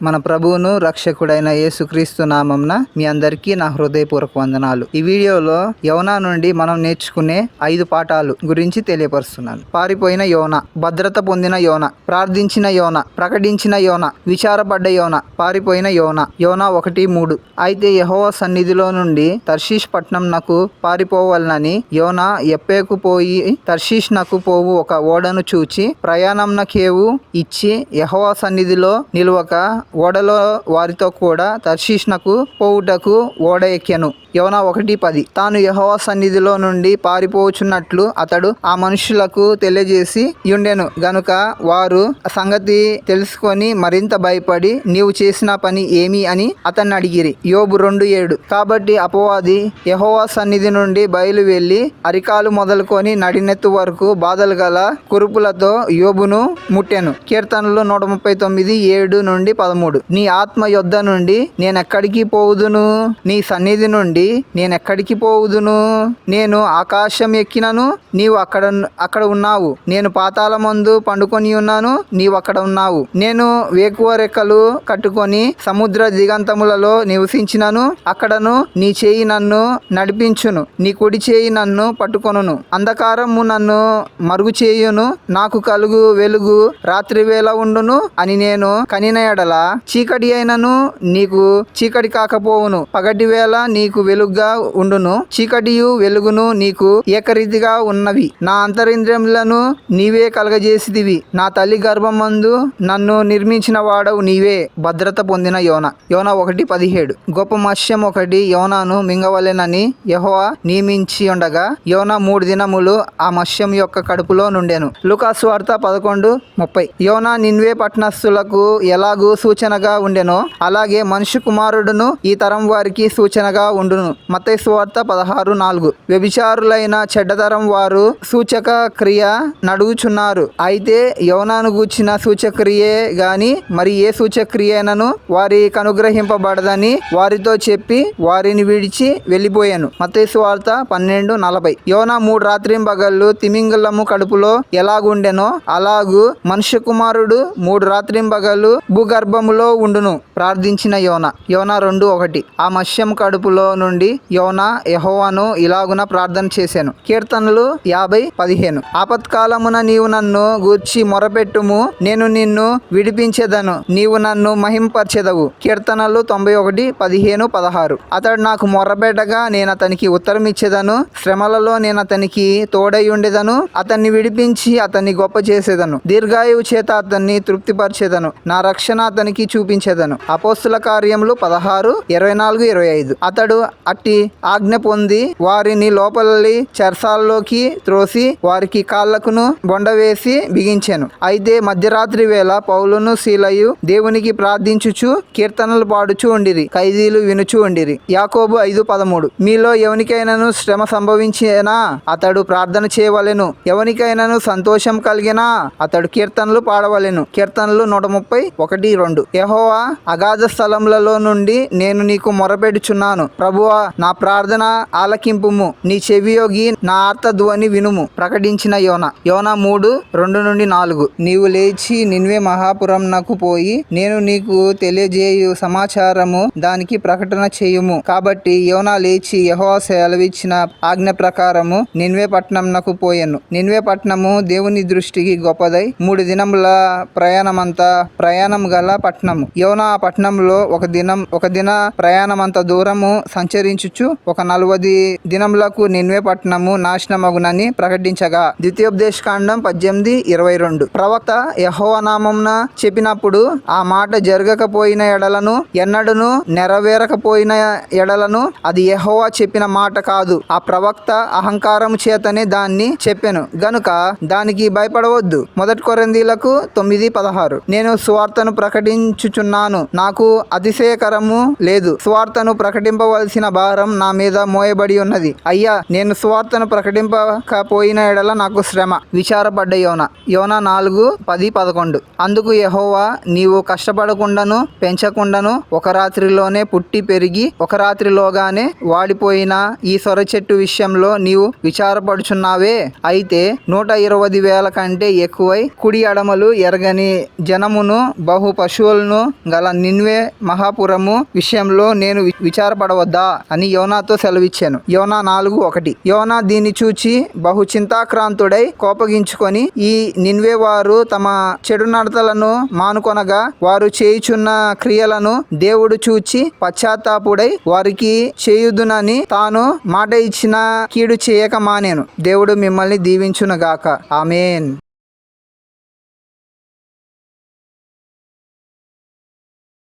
మన ప్రభువును రక్షకుడైన యేసుక్రీస్తు నామంన మీ అందరికీ నా హృదయపూర్వక వందనాలు. ఈ వీడియోలో యోనా నుండి మనం నేర్చుకునే 5 పాఠాలు గురించి తెలియపరుస్తున్నాను. పారిపోయిన యోనా, భద్రత పొందిన యోనా, ప్రార్థించిన యోనా, ప్రకటించిన యోనా, విచారపడ్డ యోనా, పారిపోయిన యోనా. యోనా 1:3. అయితే యెహోవా సన్నిధిలో నుండి తర్షీష్ పట్టణంనకు పారిపోవాలని యోనా ఎప్పేకు పోయి తర్షీష్ నకు పోవు ఒక ఓడను చూచి ప్రయాణంనకేవు ఇచ్చి యెహోవా సన్నిధిలో నిలువక ఓడలో వారితో కూడా తర్షీష్నకు పోవుటకు ఓడ ఎక్కెను. యోనా 1:10. తాను యెహోవా సన్నిధిలో నుండి పారిపోచున్నట్లు అతడు ఆ మనుషులకు తెలియజేసి యుండెను గనుక వారు సంగతి తెలుసుకొని మరింత భయపడి నీవు చేసిన పని ఏమి అని అతన్ని అడిగిరి. యోబు 2:7. కాబట్టి అపవాది యెహోవా సన్నిధి నుండి బయలు వెళ్ళి అరికాలు మొదలుకొని నడినెత్తు వరకు బాధలు గల కురుపులతో యోబును ముట్టెను. కీర్తనలు 139:7-13. నీ ఆత్మ యొద్ద నుండి నేనెక్కడికి పోవుదును, నీ సన్నిధి నుండి నేనెక్కడికి పోవుదును. నేను ఆకాశం ఎక్కినను నీవు అక్కడ ఉన్నావు, నేను పాతాళమందు పండుకొని ఉన్నాను, నీవు అక్కడ ఉన్నావు. నేను వేకువ రెక్కలు కట్టుకొని సముద్ర దిగంతములలో నివసించినను అక్కడను నీ చేయి నన్ను నడిపించును, నీ కుడి చేయి నన్ను పట్టుకొనును. అంధకారము నన్ను మరుగు చేయును, నాకు కలుగు వెలుగు రాత్రి వేళ ఉండును అని నేను కనిన ఎడల చీకటి అయినను నీకు చీకటి కాకపోవును, పగటి వేళ నీకు వెలుగుగా ఉండును, చీకటియు వెలుగును నీకు ఏకరీతిగా ఉన్నవి. నా అంతరింద్రియములను నీవే కలగజేసిదివి, నా తల్లి గర్భమందు నన్ను నిర్మించిన వాడవు నీవే. భద్రత పొందిన యోనా. యోనా 1:17. గొప్ప మత్స్యం ఒకటి యోనాను మింగవలెనని యెహోవా నియమించి ఉండగా యోనా 3 దినములు ఆ మత్స్యం యొక్క కడుపులో నుండెను. లూకాసు వార్త 11:30. యోనా నిన్వే పట్టణస్థులకు ఎలాగూ సూచనగా ఉండెనో అలాగే మనుష్య కుమారుడును ఈ తరం వారికి సూచనగా ఉండును. మత్తయి సువార్త 16:4. వ్యభిచారులైన చెడ్డతరం వారు సూచక క్రియ నడుగుచున్నారు. అయితే యోనాను గూర్చిన సూచక్రియే గాని మరి ఏ సూచక్రియనను వారికి అనుగ్రహింపబడదని వారితో చెప్పి వారిని విడిచి వెళ్ళిపోయాను. మత్తయి సువార్త 12:40. యోనా 3 రాత్రింబగళ్ళు తిమింగలము కడుపులో ఎలాగుండెనో అలాగు మనుష్య కుమారుడు 3 రాత్రింబగళ్ళు భూగర్భములో ఉండును. ప్రార్థించిన యోనా. యోనా 2:1. ఆ మత్స్యం కడుపులో నుండి యోనా యెహోవాను ఇలాగున ప్రార్థన చేశాను. కీర్తనలు 50:15. ఆపత్కాలమున నీవు నన్ను గూర్చి మొరపెట్టుము, నేను నిన్ను విడిపించెదను, నీవు నన్ను మహింపరచెదవు. కీర్తనలు 91:15-16. అతడు నాకు మొరపెట్టగా నేను అతనికి ఉత్తరం ఇచ్చేదను, శ్రమలలో నేను అతనికి తోడై ఉండేదను, అతన్ని విడిపించి అతన్ని గొప్ప చేసేదను, దీర్ఘాయువు చేత అతన్ని తృప్తిపరిచేదను, నా రక్షణ అతనికి చూపించేదను. అపోస్తుల కార్యములు 16:24-25. అతడు అట్టి ఆజ్ఞ పొంది వారిని లోపలి చెరసాల్లోకి త్రోసి వారికి కాళ్లకును బొండవేసి బిగించెను. అయితే మధ్యరాత్రి వేళ పౌలును సీలయు దేవునికి ప్రార్థించుచు కీర్తనలు పాడుచు ఉండిరి, ఖైదీలు వినుచు ఉండిరి. యాకోబు 5:13. మీలో ఎవనికైనాను శ్రమ సంభవించినా అతడు ప్రార్థన చేయవలెను, ఎవనికైనాను సంతోషం కలిగినా అతడు కీర్తనలు పాడవలెను. కీర్తనలు 130:1-2. యెహోవా అగాధ స్థలములలో నుండి నేను నీకు మొరపెడుచున్నాను, ప్రభువా నా ప్రార్థన ఆలకింపుము, నీ చెవియొగ్గి నా ఆర్తధ్వని వినుము. ప్రకటించిన యోనా. యోనా 3:2-4. నీవు లేచి నిన్వే మహాపురంనకు పోయి నేను నీకు తెలియజేయు సమాచారము దానికి ప్రకటన చేయుము. కాబట్టి యోనా లేచి యెహోవా సెలవిచ్చిన ఆజ్ఞ ప్రకారము నిన్వే పట్టణంనకు పోయెను. నిన్వే పట్టణము దేవుని దృష్టికి గొప్పదై 3 దినముల ప్రయాణం గల పట్టణము. యోనా ఆ పట్టణంలో ఒక దిన ప్రయాణమంత దూరము సంచరించుచు ఒక 40 దినములకు నిన్వే పట్టణము నాశనమగునని ప్రకటించగా. ద్వితీయోపదేశకాండం 18:22. ప్రవక్త యెహోవా నామమున చెప్పినప్పుడు ఆ మాట జరగకపోయిన ఎడలను ఎన్నడను నెరవేరకపోయిన ఎడలను అది యెహోవా చెప్పిన మాట కాదు, ఆ ప్రవక్త అహంకారము చేతనే దాన్ని చెప్పెను గనుక దానికి భయపడవద్దు. 1 కొరింథీయులకు 9:16. నేను సువార్తను ప్రకటించుచున్నాను, నాకు అతిశయకరము లేదు, సువార్తను ప్రకటింపవలసిన భారం నా మీద మోయబడి ఉన్నది. అయ్యా, నేను సువార్తను ప్రకటింపకపోయిన ఎడల నాకు శ్రమ. విచారపడ్డ యోనా. యోనా 4:10-11. అందుకు యెహోవా, నీవు కష్టపడకుండాను పెంచకుండాను ఒక రాత్రిలోనే పుట్టి పెరిగి ఒక రాత్రిలోగానే వాడిపోయిన ఈ సొర చెట్టు విషయంలో నీవు విచారపడుచున్నావే. అయితే 120,000 కంటే ఎక్కువై కుడి ఎడమలు ఎరగని జనమును బహు పశువులను గల నిన్వే మహాపురము విషయంలో నేను విచారపడవద్దా అని యోనాతో సెలవిచ్చాను. యోనా 4:1. యోనా దీన్ని చూచి బహు చింతాక్రాంతుడై కోపగించుకొని, ఈ నిన్వే వారు తమ చెడు నడతలను మానుకొనగా వారు చేయుచున్న క్రియలను దేవుడు చూచి పశ్చాత్తాపుడై వారికి చేయుదునని తాను మాట ఇచ్చిన కీడు చేయక మానేను. దేవుడు మిమ్మల్ని దీవించునుగాక. ఆమేన్.